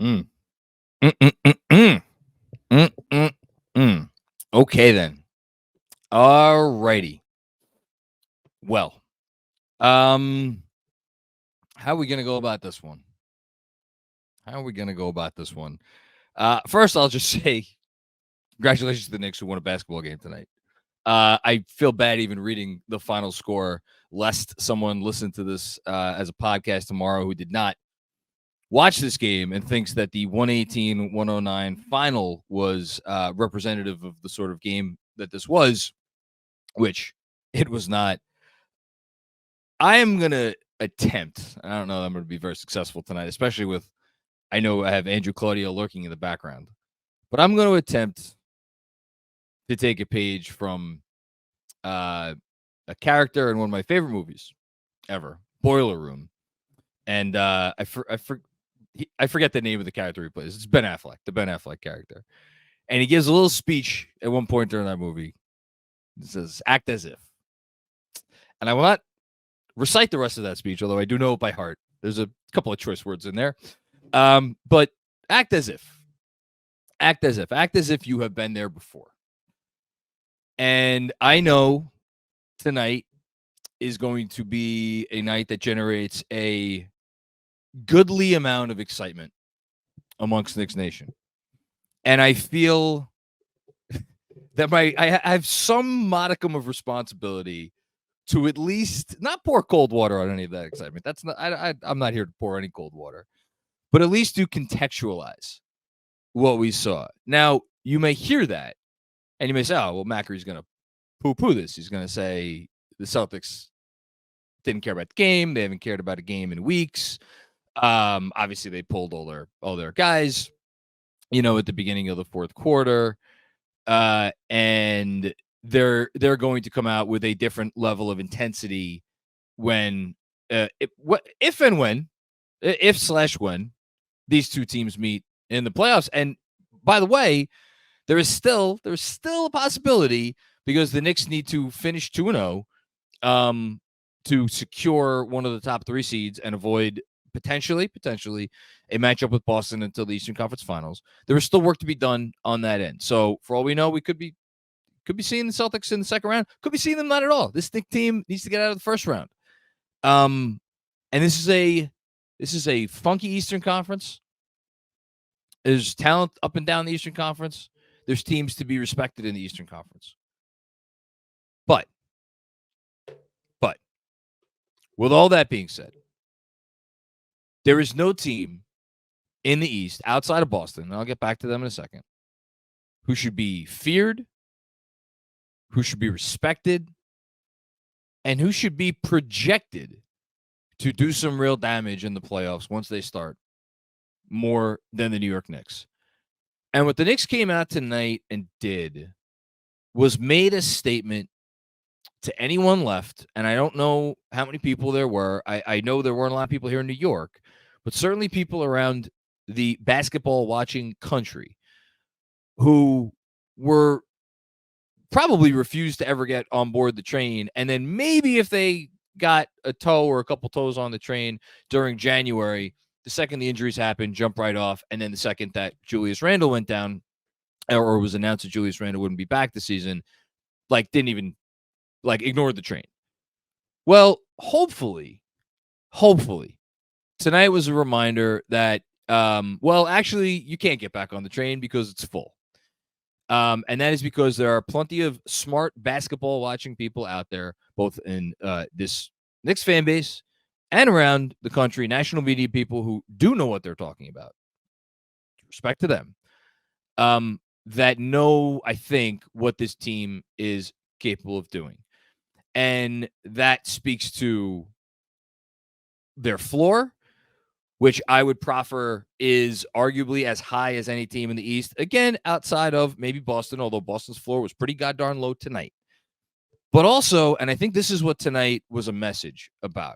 Mm. Mm, mm, mm, mm. Mm, mm, mm. Okay, then. All righty. Well, um, how are we gonna go about this one? First, I'll just say congratulations to the Knicks who won a basketball game tonight. I feel bad even reading the final score, lest someone listen to this as a podcast tomorrow who did not watch this game and thinks that the 118-109 final was representative of the sort of game that this was, which it was not. I am going to attempt, I don't know that I'm going to be very successful tonight, especially with, I know I have Andrew Claudio lurking in the background, but I'm going to attempt to take a page from a character in one of my favorite movies ever, Boiler Room. And I forget the name of the character he plays. It's Ben Affleck, the Ben Affleck character. And he gives a little speech at one point during that movie. It says, act as if. And I will not recite the rest of that speech, although I do know it by heart. There's a couple of choice words in there. But act as if. Act as if. Act as if you have been there before. And I know tonight is going to be a night that generates a goodly amount of excitement amongst Knicks Nation. And I feel that I have some modicum of responsibility to at least not pour cold water on any of that excitement. That's not. I'm not here to pour any cold water, but at least to contextualize what we saw. Now you may hear that, and you may say, "Oh, well, Macari's going to poo-poo this. He's going to say the Celtics didn't care about the game. They haven't cared about a game in weeks. Obviously, they pulled all their guys, at the beginning of the fourth quarter, and they're going to come out with a different level of intensity when when these two teams meet in the playoffs. And by the way, there's still a possibility because the Knicks need to finish 2-0 to secure one of the top 3 seeds and avoid potentially a matchup with Boston until the Eastern Conference Finals. There is still work to be done on that end. So for all we know, we could be seeing the Celtics in the second round. Could be seeing them not at all. This Knicks team needs to get out of the first round. And this is a funky Eastern Conference. There's talent up and down the Eastern Conference. There's teams to be respected in the Eastern Conference. But with all that being said, there is no team in the East outside of Boston, and I'll get back to them in a second, who should be feared, who should be respected, and who should be projected to do some real damage in the playoffs once they start, more than the New York Knicks. And what the Knicks came out tonight and did was made a statement to anyone left, and I don't know how many people there were. I know there weren't a lot of people here in New York, but certainly people around the basketball watching country who were probably refused to ever get on board the train. And then maybe if they got a toe or a couple toes on the train during January, the second the injuries happened, jump right off. And then the second that Julius Randle went down, or was announced that Julius Randle wouldn't be back this season, didn't even ignored the train. Well, hopefully, tonight was a reminder that, actually, you can't get back on the train because it's full. And that is because there are plenty of smart basketball watching people out there, both in this Knicks fan base and around the country, national media people who do know what they're talking about. Respect to them. That know, I think, what this team is capable of doing. And that speaks to their floor, which I would proffer is arguably as high as any team in the East. Again, outside of maybe Boston, although Boston's floor was pretty goddamn low tonight. But also, and I think this is what tonight was a message about.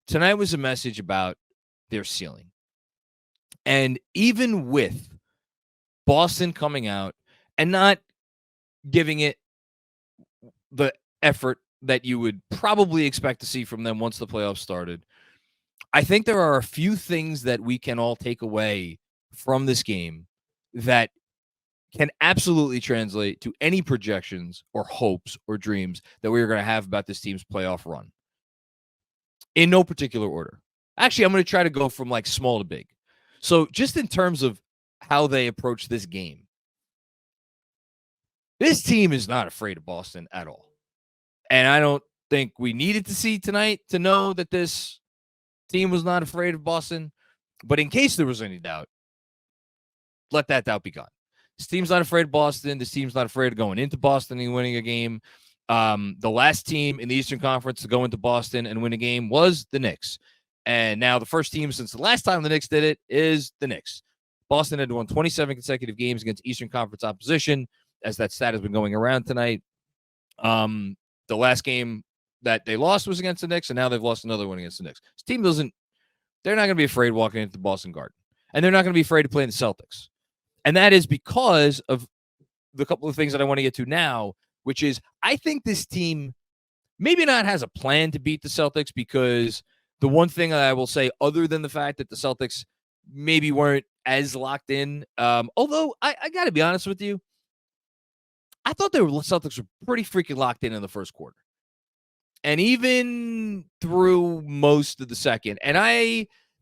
Tonight was a message about their ceiling. And even with Boston coming out and not giving it the effort that you would probably expect to see from them once the playoffs started, I think there are a few things that we can all take away from this game that can absolutely translate to any projections or hopes or dreams that we are going to have about this team's playoff run. In no particular order. Actually, I'm going to try to go from like small to big. So just in terms of how they approach this game, this team is not afraid of Boston at all. And I don't think we needed to see tonight to know that this team was not afraid of Boston. But in case there was any doubt, let that doubt be gone. This team's not afraid of Boston. This team's not afraid of going into Boston and winning a game. The last team in the Eastern Conference to go into Boston and win a game was the Knicks. And now the first team since the last time the Knicks did it is the Knicks. Boston had won 27 consecutive games against Eastern Conference opposition, as that stat has been going around tonight. The last game that they lost was against the Knicks, and now they've lost another one against the Knicks. This team they're not going to be afraid walking into the Boston Garden. And they're not going to be afraid of playing the Celtics. And that is because of the couple of things that I want to get to now, which is I think this team maybe not has a plan to beat the Celtics, because the one thing I will say, other than the fact that the Celtics maybe weren't as locked in, although I got to be honest with you, I thought the Celtics were pretty freaking locked in the first quarter. And even through most of the second. And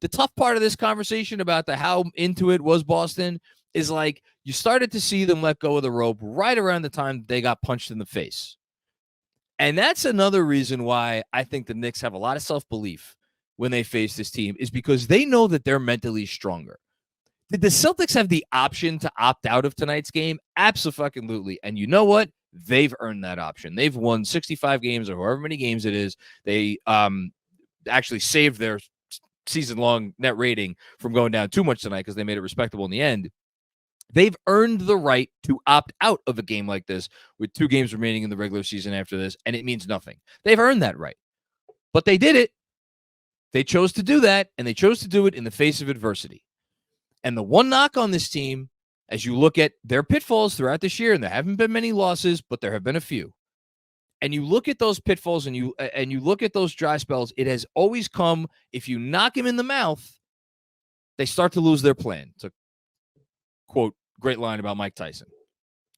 the tough part of this conversation about how into it was Boston is like you started to see them let go of the rope right around the time they got punched in the face. And that's another reason why I think the Knicks have a lot of self-belief when they face this team, is because they know that they're mentally stronger. Did the Celtics have the option to opt out of tonight's game? Absolutely. And you know what? They've earned that option. They've won 65 games or however many games it is. They actually saved their season-long net rating from going down too much tonight because they made it respectable in the end. They've earned the right to opt out of a game like this with 2 games remaining in the regular season after this, and it means nothing. They've earned that right. But they did it. They chose to do that, and they chose to do it in the face of adversity. And the one knock on this team, as you look at their pitfalls throughout this year, and there haven't been many losses, but there have been a few, and you look at those pitfalls and you look at those dry spells, it has always come, if you knock them in the mouth, they start to lose their plan. It's a quote, great line about Mike Tyson,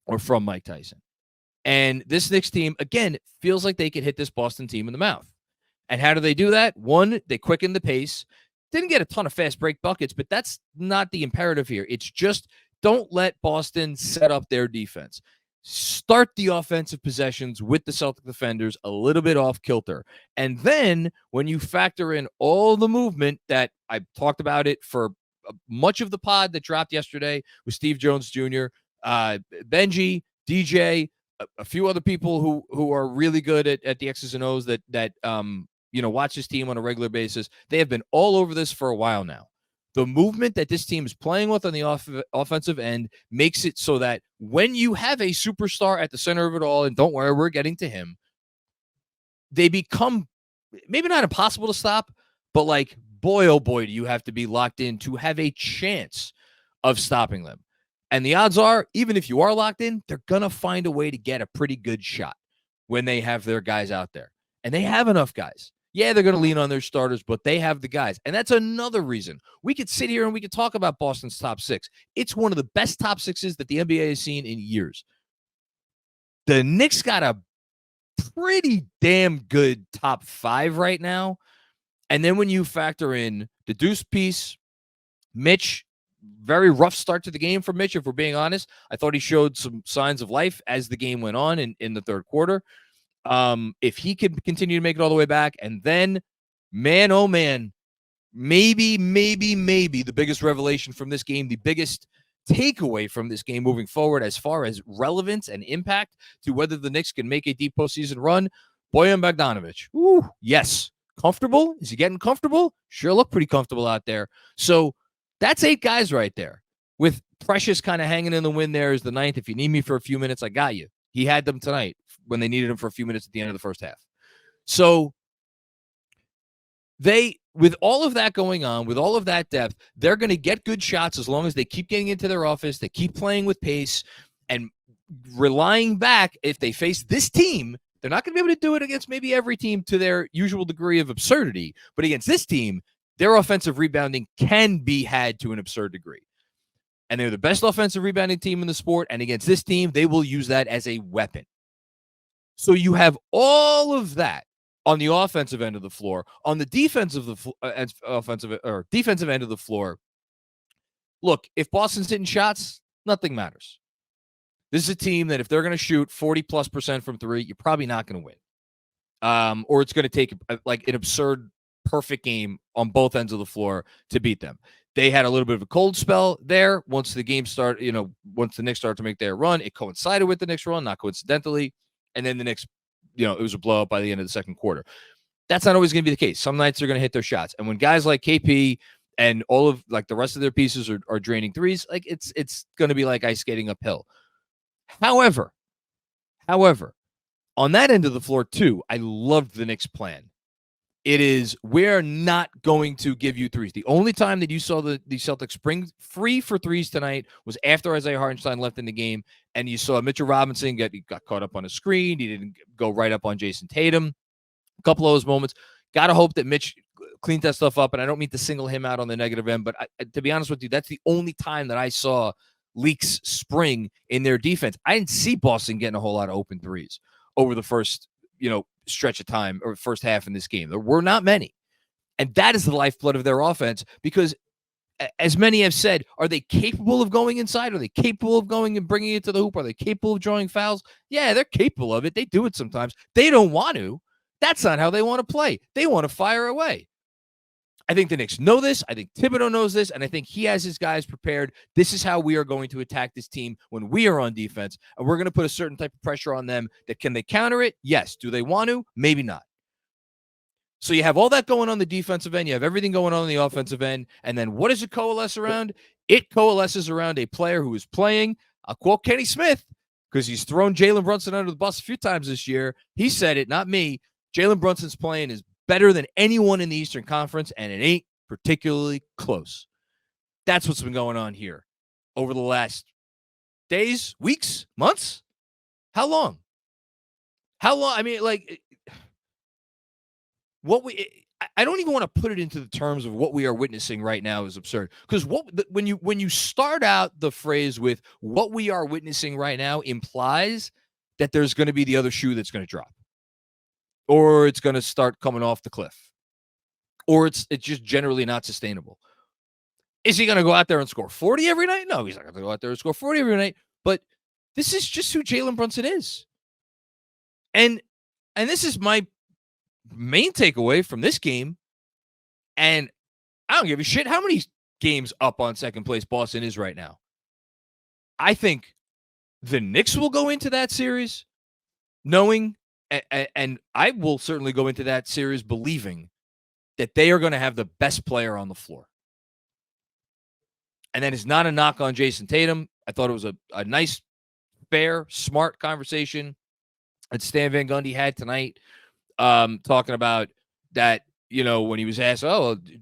or from Mike Tyson. And this Knicks team, again, feels like they could hit this Boston team in the mouth. And how do they do that? One, they quicken the pace. Didn't get a ton of fast break buckets, but that's not the imperative here. It's just don't let Boston set up their defense. Start the offensive possessions with the Celtic defenders a little bit off kilter. And then when you factor in all the movement that I talked about it for much of the pod that dropped yesterday with Steve Jones Jr., Benji, DJ, a few other people who are really good at the X's and O's that watch this team on a regular basis. They have been all over this for a while now. The movement that this team is playing with on the offensive end makes it so that when you have a superstar at the center of it all, and don't worry, we're getting to him, they become maybe not impossible to stop, but like, boy, oh boy, do you have to be locked in to have a chance of stopping them. And the odds are, even if you are locked in, they're going to find a way to get a pretty good shot when they have their guys out there. And they have enough guys. Yeah, they're going to lean on their starters, but they have the guys. And that's another reason. We could sit here and we could talk about Boston's top 6. It's one of the best top 6s that the NBA has seen in years. The Knicks got a pretty damn good top 5 right now. And then when you factor in the Deuce piece, Mitch, very rough start to the game for Mitch, if we're being honest. I thought he showed some signs of life as the game went on in the third quarter. If he could continue to make it all the way back, and then, man, oh man, maybe the biggest revelation from this game, the biggest takeaway from this game moving forward as far as relevance and impact to whether the Knicks can make a deep postseason run, Bojan Bogdanovic. Ooh, yes. Comfortable? Is he getting comfortable? Sure look pretty comfortable out there. So that's 8 guys right there, with Precious kind of hanging in the wind there as the 9th. If you need me for a few minutes, I got you. He had them tonight when they needed him for a few minutes at the end of the first half. So with all of that going on, with all of that depth, they're going to get good shots as long as they keep getting into their office, they keep playing with pace, and relying back. If they face this team, they're not going to be able to do it against maybe every team to their usual degree of absurdity, but against this team, their offensive rebounding can be had to an absurd degree. And they're the best offensive rebounding team in the sport. And against this team, they will use that as a weapon. So you have all of that on the offensive end of the floor. On the defensive defensive end of the floor, look, if Boston's hitting shots, nothing matters. This is a team that if they're going to shoot 40+% from three, you're probably not going to win. Or it's going to take like an absurd perfect game on both ends of the floor to beat them. They had a little bit of a cold spell there once the game started, once the Knicks started to make their run. It coincided with the Knicks run, not coincidentally. And then the Knicks, it was a blowout by the end of the second quarter. That's not always going to be the case. Some nights they're going to hit their shots. And when guys like KP and all of like the rest of their pieces are draining threes, like it's going to be like ice skating uphill. However, on that end of the floor too, I loved the Knicks plan. It is, we're not going to give you threes. The only time that you saw the Celtics spring free for threes tonight was after Isaiah Hartenstein left in the game, and you saw Mitchell Robinson got caught up on a screen. He didn't go right up on Jason Tatum. A couple of those moments. Got to hope that Mitch cleaned that stuff up, and I don't mean to single him out on the negative end, but to be honest with you, that's the only time that I saw leaks spring in their defense. I didn't see Boston getting a whole lot of open threes over the first stretch of time or first half in this game. There were not many. And that is the lifeblood of their offense, because as many have said, are they capable of going inside? Are they capable of going and bringing it to the hoop? Are they capable of drawing fouls? Yeah, they're capable of it. They do it sometimes. They don't want to. That's not how they want to play. They want to fire away. I think the Knicks know this. I think Thibodeau knows this, and I think he has his guys prepared. This is how we are going to attack this team when we are on defense, and we're going to put a certain type of pressure on them. That can they counter it? Yes. Do they want to? Maybe not. So you have all that going on the defensive end. You have everything going on the offensive end, and then what does it coalesce around? It coalesces around a player who is playing. I'll quote Kenny Smith, because he's thrown Jalen Brunson under the bus a few times this year. He said it, not me. Jalen Brunson's playing is better than anyone in the Eastern Conference, and it ain't particularly close. That's what's been going on here over the last days, weeks, months. How long? I mean, like, I don't even want to put it into the terms of what we are witnessing right now is absurd. Because when you start out the phrase with what we are witnessing right now implies that there's going to be the other shoe that's going to drop, or it's going to start coming off the cliff, or it's just generally not sustainable. Is he going to go out there and score 40 every night? No, he's not going to go out there and score 40 every night. But this is just who Jalen Brunson is. And this is my main takeaway from this game. And I don't give a shit how many games up on second place Boston is right now. I think the Knicks will go into that series knowing, and I will certainly go into that series believing that they are going to have the best player on the floor. And that is not a knock on Jason Tatum. I thought it was a nice, fair, smart conversation that Stan Van Gundy had tonight, talking about that, when he was asked,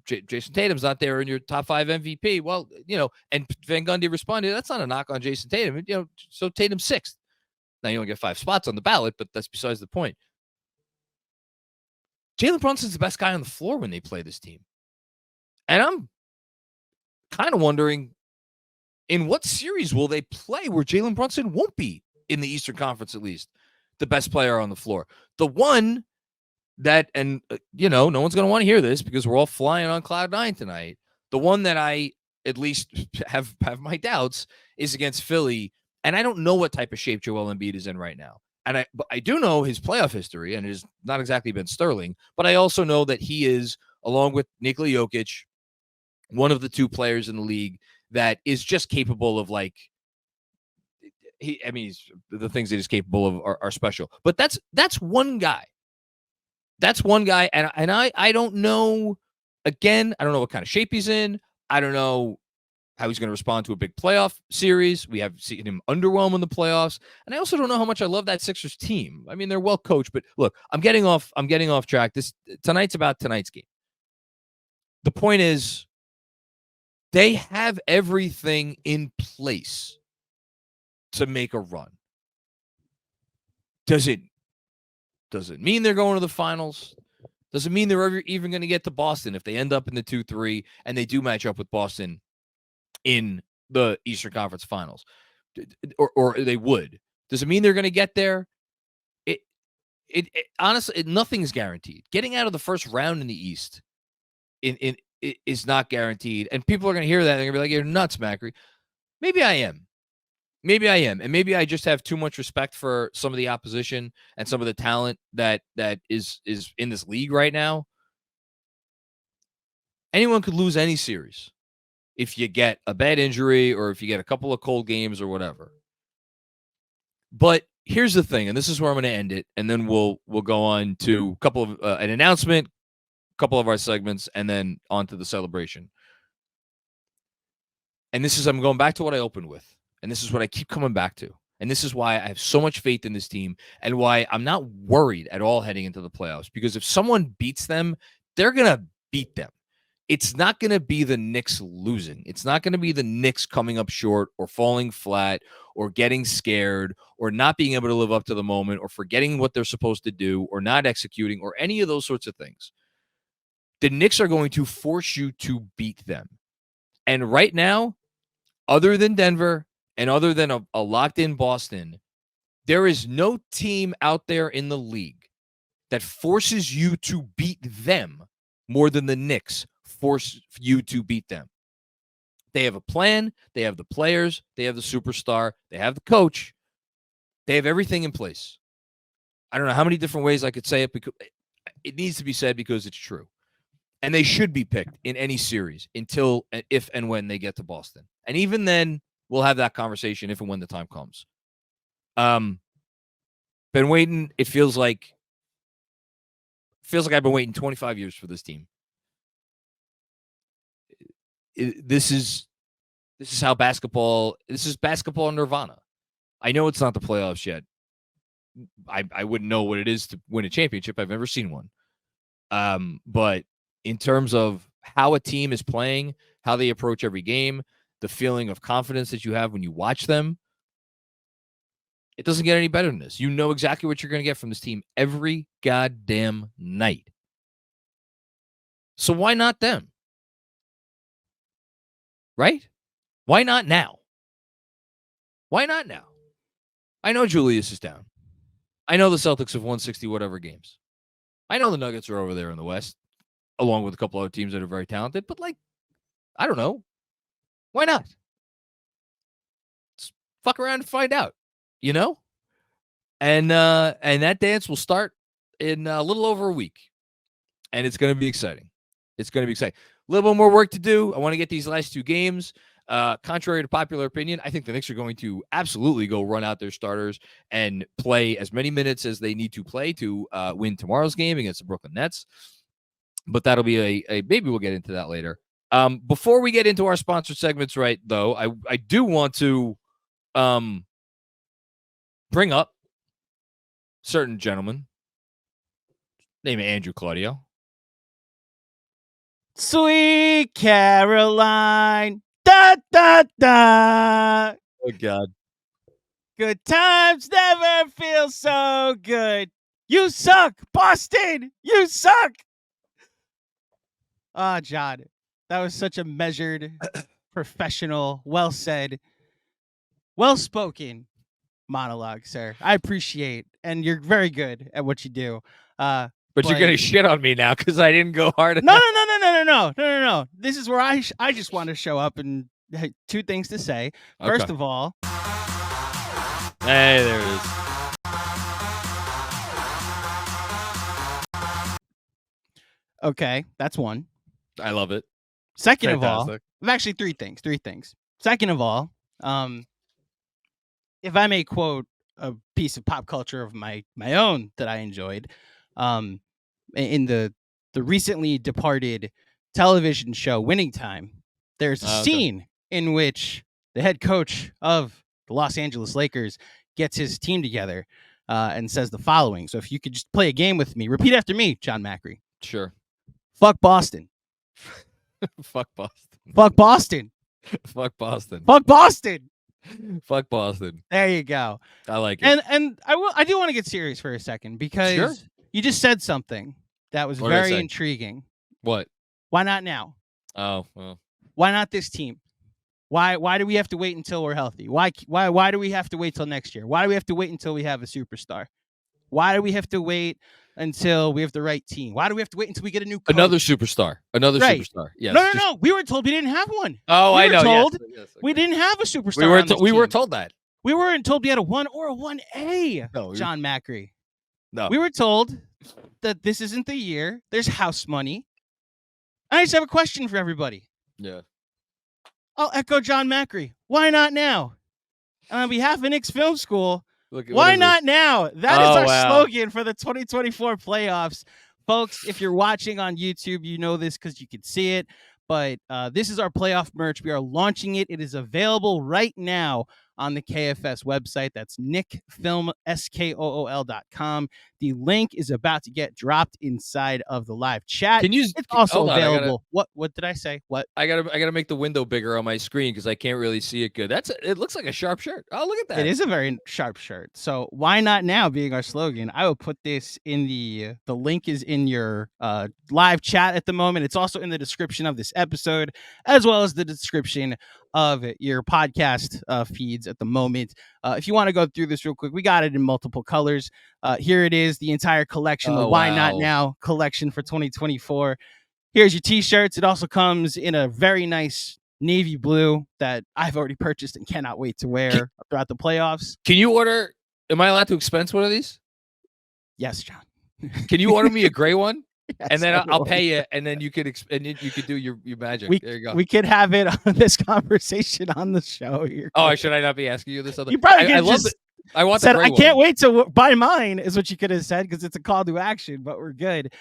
Jason Tatum's not there in your top 5 MVP. Well, and Van Gundy responded, that's not a knock on Jason Tatum. So Tatum's 6th. Now, you only get 5 spots on the ballot, but that's besides the point. Jalen Brunson's the best guy on the floor when they play this team. And I'm kind of wondering, in what series will they play where Jalen Brunson won't be, in the Eastern Conference at least, the best player on the floor? The one that, and no one's going to want to hear this because we're all flying on cloud 9 tonight. The one that I at least have my doubts is against Philly. And I don't know what type of shape Joel Embiid is in right now. And I do know his playoff history, and it has not exactly been sterling, but I also know that he is, along with Nikola Jokic, one of the 2 players in the league that is just capable of, the things that he's capable of are special. But that's one guy. That's one guy, and I don't know, again, I don't know what kind of shape he's in. I don't know how he's going to respond to a big playoff series. We have seen him underwhelm in the playoffs. And I also don't know how much I love that Sixers team. I mean, they're well coached, but look, I'm getting off track. Tonight's about tonight's game. The point is, they have everything in place to make a run. Does it mean they're going to the finals? Does it mean they're ever even going to get to Boston if they end up in the 2-3 and they do match up with Boston in the Eastern Conference Finals, or they would. Does it mean they're going to get there? It honestly, nothing's guaranteed. Getting out of the first round in the East is not guaranteed, and people are going to hear that and they're going to be like, "You're nuts, Macri." Maybe I am. And maybe I just have too much respect for some of the opposition and some of the talent that is in this league right now. Anyone could lose any series if you get a bad injury or if you get a couple of cold games or whatever. But here's the thing, and this is where I'm going to end it, and then we'll go on to a couple of an announcement, a couple of our segments, and then on to the celebration. And this is, I'm going back to what I opened with, and this is what I keep coming back to, and this is why I have so much faith in this team and why I'm not worried at all heading into the playoffs, because if someone beats them, they're going to beat them. It's not going to be the Knicks losing. It's not going to be the Knicks coming up short or falling flat or getting scared or not being able to live up to the moment or forgetting what they're supposed to do or not executing or any of those sorts of things. The Knicks are going to force you to beat them. And right now, other than Denver and other than a locked-in Boston, there is no team out there in the league that forces you to beat them more than the Knicks force you to beat them. They have a plan. They have the players. They have the superstar. They have the coach. They have everything in place. I don't know how many different ways I could say it, because it needs to be said because it's true. And they should be picked in any series until, if and when they get to Boston. And even then, we'll have that conversation if and when the time comes. Been waiting. It feels like I've been waiting 25 years for this team. This is how basketball. This is basketball nirvana. I know it's not the playoffs yet. I wouldn't know what it is to win a championship. I've never seen one. But in terms of how a team is playing, how they approach every game, the feeling of confidence that you have when you watch them, it doesn't get any better than this. You know exactly what you're going to get from this team every goddamn night. So why not them? Right? Why not now? Why not now? I know Julius is down. I know the Celtics have won 60 whatever games. I know the Nuggets are over there in the West, along with a couple other teams that are very talented. But, I don't know. Why not? Let's fuck around and find out, you know? And that dance will start in a little over a week. And it's going to be exciting. It's going to be exciting. A little bit more work to do. I want to get these last two games. Contrary to popular opinion, I think the Knicks are going to absolutely go run out their starters and play as many minutes as they need to play to win tomorrow's game against the Brooklyn Nets. But that'll be maybe we'll get into that later. Before we get into our sponsored segments, right, though, I do want to bring up certain gentleman named Andrew Claudio. Sweet Caroline. Da, da, da. Oh, God. Good times never feel so good. You suck, Boston. You suck. Ah, John, that was such a measured, professional, well said, well spoken monologue, sir. I appreciate, and you're very good at what you do. But you're gonna shit on me now because I didn't go hard enough. No. This is where I just want to show up and two things to say. Okay. First of all, hey, there it is. Okay, that's one. I love it. Second of all, actually three things. Second of all, if I may quote a piece of pop culture of my own that I enjoyed, in the recently departed television show Winning Time, there's a scene in which the head coach of the Los Angeles Lakers gets his team together and says the following. So if you could just play a game with me, repeat after me, John Macri. Sure. Fuck Boston. Fuck Boston. Fuck Boston. Fuck Boston. Fuck Boston. Fuck Boston. There you go. I like it. And I do want to get serious for a second because you just said something that was very intriguing. What? Why not now? Oh, well. Why not this team? Why do we have to wait until we're healthy? Why do we have to wait till next year? Why do we have to wait until we have a superstar? Why do we have to wait until we have the right team? Why do we have to wait until we get a new coach? Another superstar. Right. Superstar. Yes. No. We were told we didn't have one. Oh, we I were know. Told yes, okay. we didn't have a superstar. We were team. told that. We weren't told we had a 1 or a 1A. No, John Macri. No. We were told that this isn't the year. There's house money. I just have a question for everybody. Yeah. I'll echo John Macri. Why not now? And on behalf of Knicks Film School, why not now? That is our slogan for the 2024 playoffs. Folks, if you're watching on YouTube, you know this because you can see it. But this is our playoff merch. We are launching it. It is available right now on the KFS website. That's nickfilmskool.com. The link is about to get dropped inside of the live chat. It's also available. What did I say? What? I gotta make the window bigger on my screen because I can't really see it good. It looks like a sharp shirt. Oh, look at that. It is a very sharp shirt. So why not now being our slogan? I will put this in the link is in your live chat at the moment. It's also in the description of this episode, as well as the description of your podcast feeds at the moment. If you want to go through this real quick, we got it in multiple colors. Here it is, the entire collection, the Why Not Now collection for 2024. Here's your t-shirts. It also comes in a very nice navy blue that I've already purchased and cannot wait to wear throughout the playoffs. Can you order? Am I allowed to expense one of these? Yes, John. Can you order me a gray one? Yes, and then I'll pay you, and then you could do your magic. There you go. We could have it on this conversation on the show. Should I not be asking you this other? You probably I love it. I want said, the gray I can't one. wait to buy mine, is what you could have said, because it's a call to action, but we're good.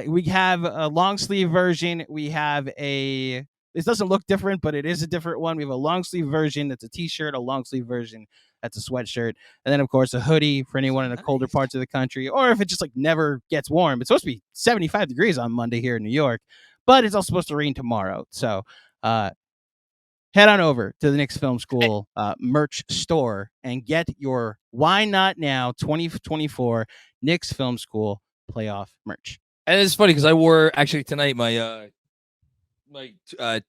We have a long sleeve version. We have this doesn't look different, but it is a different one. We have a long sleeve version that's a t-shirt, a long sleeve version that's a sweatshirt, and then of course a hoodie for anyone in the colder parts of the country, or if it just like never gets warm. It's supposed to be 75 degrees on Monday here in New York, but it's also supposed to rain tomorrow. So head on over to the Knicks Film School merch store and get your Why Not Now 2024 Knicks Film School playoff merch. And it's funny because I wore actually tonight my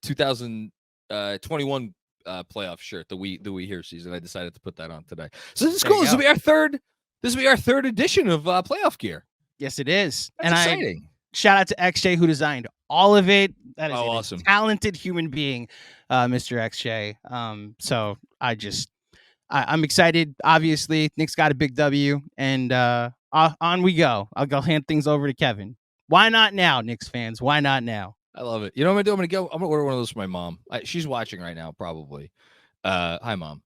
2021 playoff shirt, the We Here season. I decided to put that on today. So this is cool. This will be our third edition of playoff gear. Yes, it is. That's exciting. Shout out to XJ who designed all of it. That is awesome. A talented human being, Mr. XJ. So I'm excited. Obviously, Knicks got a big W, and on we go. I'll go hand things over to Kevin. Why not now, Knicks fans? Why not now? I love it. You know what I'm gonna do? I'm gonna order one of those for my mom. She's watching right now, probably. Hi, Mom.